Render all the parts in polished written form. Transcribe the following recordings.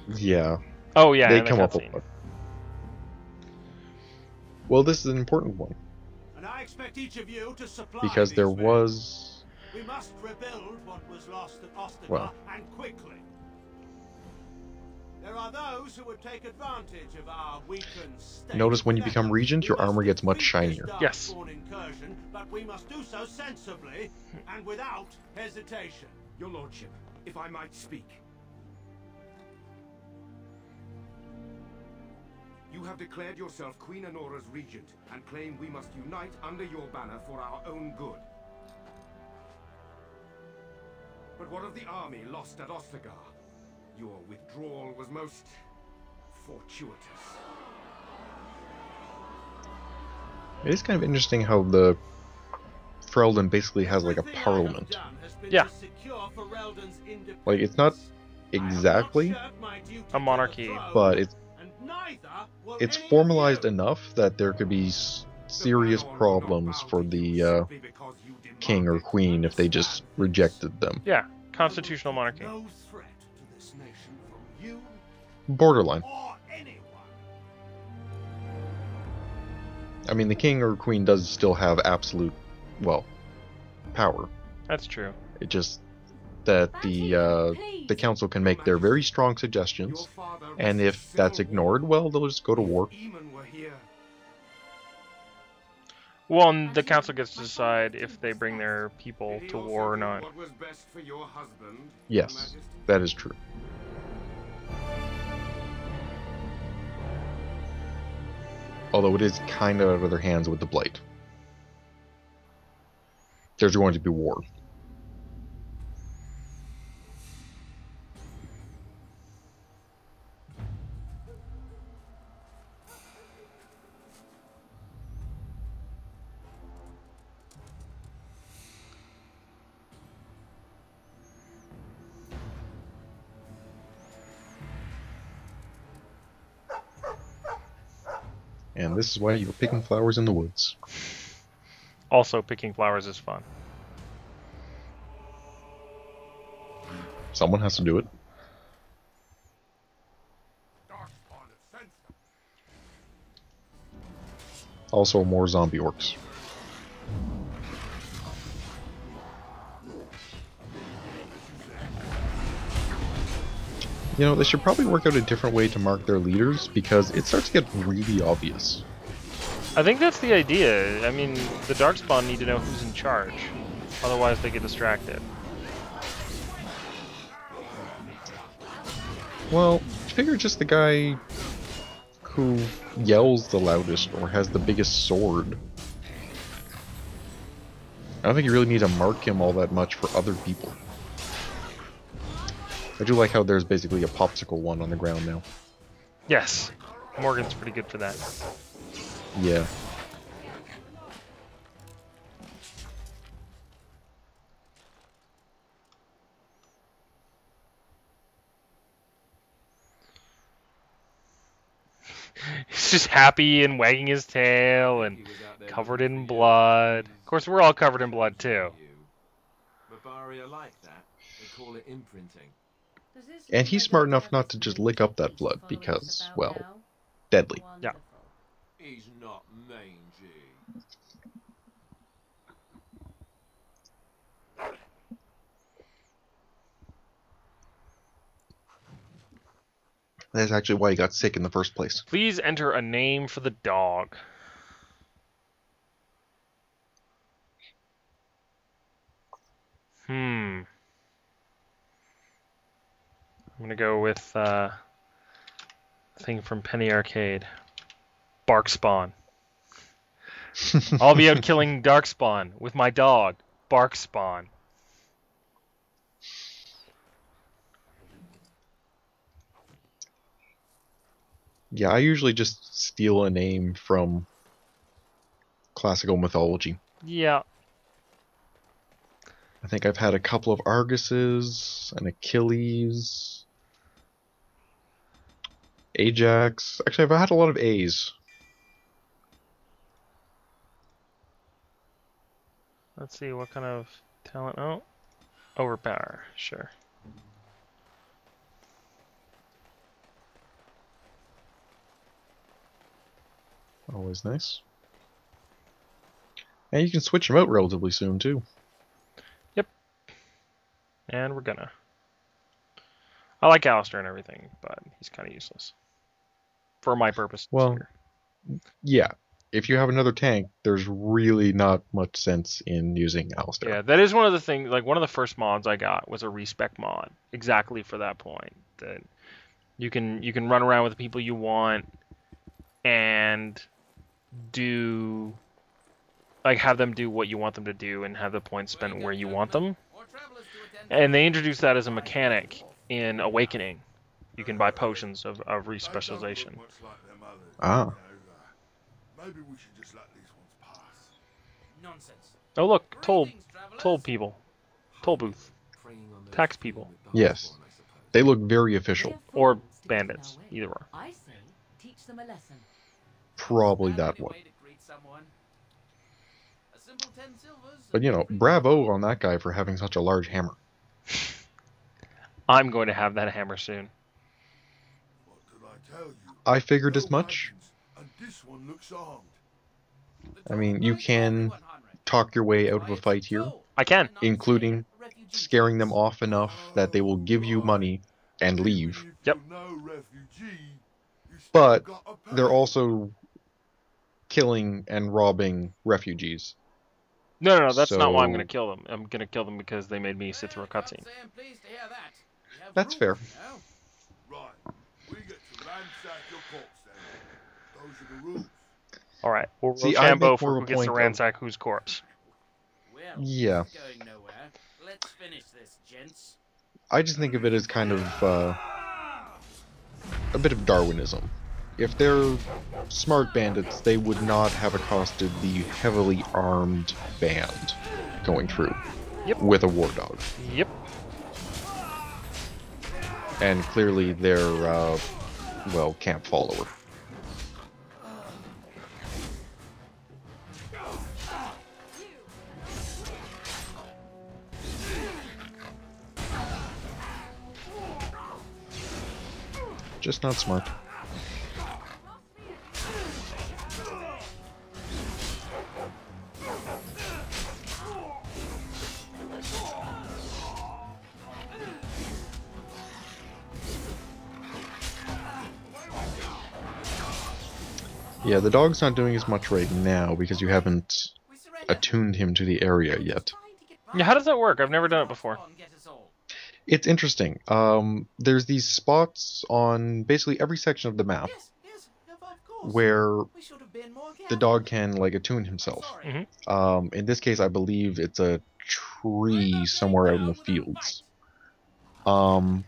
Yeah, Oh yeah, they in the come up with cutscene. one. Well, this is an important one And I expect each of you to supply because these there men. was, We must rebuild what was lost at Ostagar, well, and quickly. There are those who would take advantage of our weakened state. notice when you With become efforts, regent, we your must armor gets much defeat this shinier. Yes. Darkspawn incursion, but we must do so sensibly and without hesitation. Your lordship, if I might speak. You have declared yourself Queen Honora's regent and claim we must unite under your banner for our own good. But what of the army lost at Ostagar? Your withdrawal was most fortuitous. It is kind of interesting how the Ferelden basically has like a Everything I have parliament. done has been Yeah. to secure Ferelden's independence. Like, it's not I have not exactly, shirked my duty A monarchy. to the throne, but it's and neither will it's any of formalized you. enough that there could be serious problems for the king or queen if they just rejected them. Yeah, constitutional monarchy. No threat to this nation from you Borderline. or anyone. I mean, the king or queen does still have absolute, well, power. That's true. It just that the council can make their very strong suggestions, and if that's ignored, well, they'll just go to war. Well, and the council gets to decide if they bring their people to war or not. What was best for your husband, Yes, Your Majesty? that is true. Although it is kind of out of their hands with the Blight. There's going to be war. And this is why you're picking flowers in the woods. Also, picking flowers is fun. Someone has to do it. Also, more zombie orcs. You know, they should probably work out a different way to mark their leaders, because it starts to get really obvious. I think that's the idea. I mean, the Darkspawn need to know who's in charge. Otherwise, they get distracted. Well, figure just the guy who yells the loudest or has the biggest sword. I don't think you really need to mark him all that much for other people. I do like how there's basically a popsicle one on the ground now. Yes. Morgan's pretty good for that. Yeah. He's just happy and wagging his tail and covered in blood. Of course, we're all covered in blood too. Barbaria like that. They call it imprinting. And he's smart enough not to just lick up that blood because, well, deadly. Yeah. He's not mangy. That's actually why he got sick in the first place. Please enter a name for the dog. I'm gonna go with thing from Penny Arcade. Barkspawn. I'll be out killing Darkspawn with my dog, Barkspawn. Yeah, I usually just steal a name from classical mythology. Yeah. I think I've had a couple of Arguses, an Achilles, Ajax. Actually, I've had a lot of A's. Let's see, what kind of talent? Oh, overpower, sure. Always nice. And you can switch him out relatively soon, too. And we're gonna. I like Alistair and everything, but he's kind of useless. For my purposes Well, here. yeah. If you have another tank, there's really not much sense in using Alistair. Yeah, that is one of the things, like one of the first mods I got was a respec mod, exactly for that point. That you can run around with the people you want and do, like, have them do what you want them to do and have the points spent where you want them. And they introduced that as a mechanic in Awakening. You can buy potions of respecialization. Ah. Maybe we should just let these ones pass. Nonsense. Oh look, toll people, toll booth, tax people, Yes. They look very official. or bandits, either or. I say, teach them a lesson. Probably that one. But, you know, bravo on that guy for having such a large hammer. I'm going to have that hammer soon. What did I tell you? I figured as much. And this one looks armed. I mean, you can talk your way out of a fight here, I can. including scaring them off enough that they will give you money and leave. Yep. No refugee, you still But gotta pay. they're also killing and robbing refugees. No, that's not why I'm So- going to kill them. I'm going to kill them because they made me sit through a cutscene. That's fair. Right. We get to ransack your corpse then. Those are the rules. All right, we'll See, I Rochambeau make for more who of a gets to point of- ransack whose corpse. Well, Yeah. this is going nowhere. Let's finish this, gents. I just think of it as kind of a bit of Darwinism. If they're smart bandits, they would not have accosted the heavily armed band going through Yep. with a war dog. Yep. And clearly they're, well, camp follower. Just not smart. Yeah, the dog's not doing as much right now because you haven't attuned him to the area yet. Yeah, how does that work? I've never done it before. It's interesting. There's these spots on basically every section of the map where the dog can, like, attune himself. In this case, I believe it's a tree somewhere out in the fields. And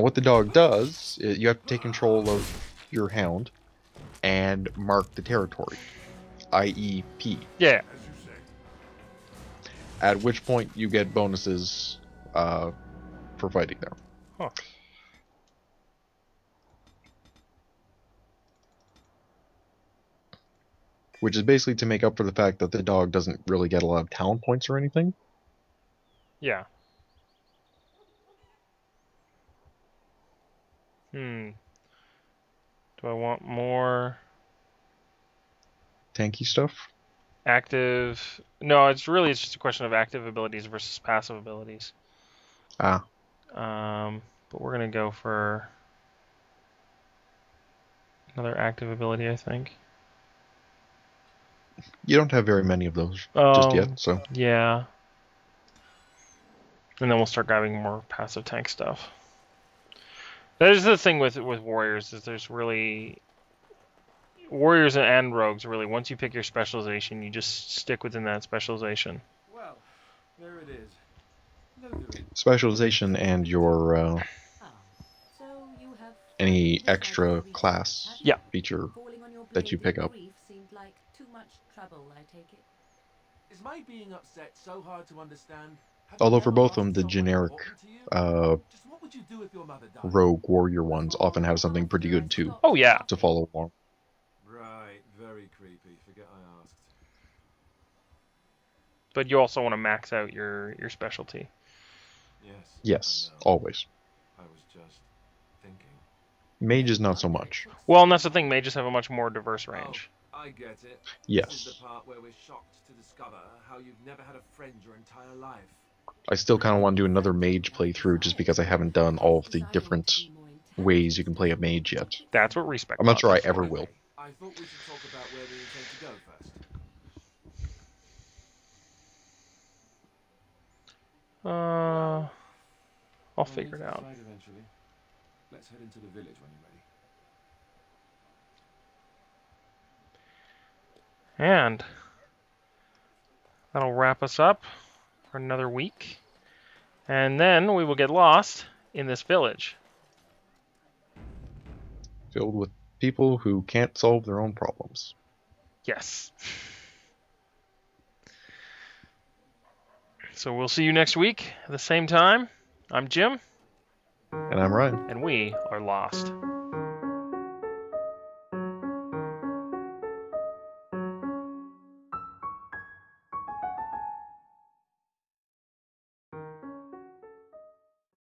what the dog does, you have to take control of your hound and mark the territory, i.e. P. Yeah. At which point you get bonuses for fighting there. Huh. Which is basically to make up for the fact that the dog doesn't really get a lot of talent points or anything. Yeah. Do I want more Tanky stuff. active? No, it's just a question of active abilities versus passive abilities. Ah, But we're gonna go for another active ability, I think. you don't have very many of those just yet, so Yeah. And then we'll start grabbing more passive tank stuff. That is the thing with warriors, is there's really warriors and rogues, really. Once you pick your specialization, you just stick within that specialization. Well, there it is. Lothering. specialization and your So you have any extra class Yeah. feature. falling on your that you blade pick in up. grief seemed like too much trouble, I take it. Is my being upset so hard to understand? Have Although you for ever both of them, lost the someone generic important to you? Just what would you do if your mother died? rogue warrior ones often have something pretty good too Oh yeah. to follow along. Right, very creepy. Forget I asked. But you also want to max out your specialty. Yes. Yes, I know. always. I was just thinking. Mages not so much. Well, and that's the thing. Mages have a much more diverse range. Oh, I get it. This is Yes. the part where we're shocked to discover how you've never had a friend your entire life. I still kind of want to do another mage playthrough just because I haven't done all of the different ways you can play a mage yet. That's what respect. I'm not sure I mods are ever for. will. I thought we should talk about where we intend to go first. I'll figure it out. Eventually. Let's head into the village when you're ready. And that'll wrap us up for another week. And then we will get lost in this village. Filled with people who can't solve their own problems. Yes. So we'll see you next week at the same time. I'm Jim. And I'm Ryan. And we are lost.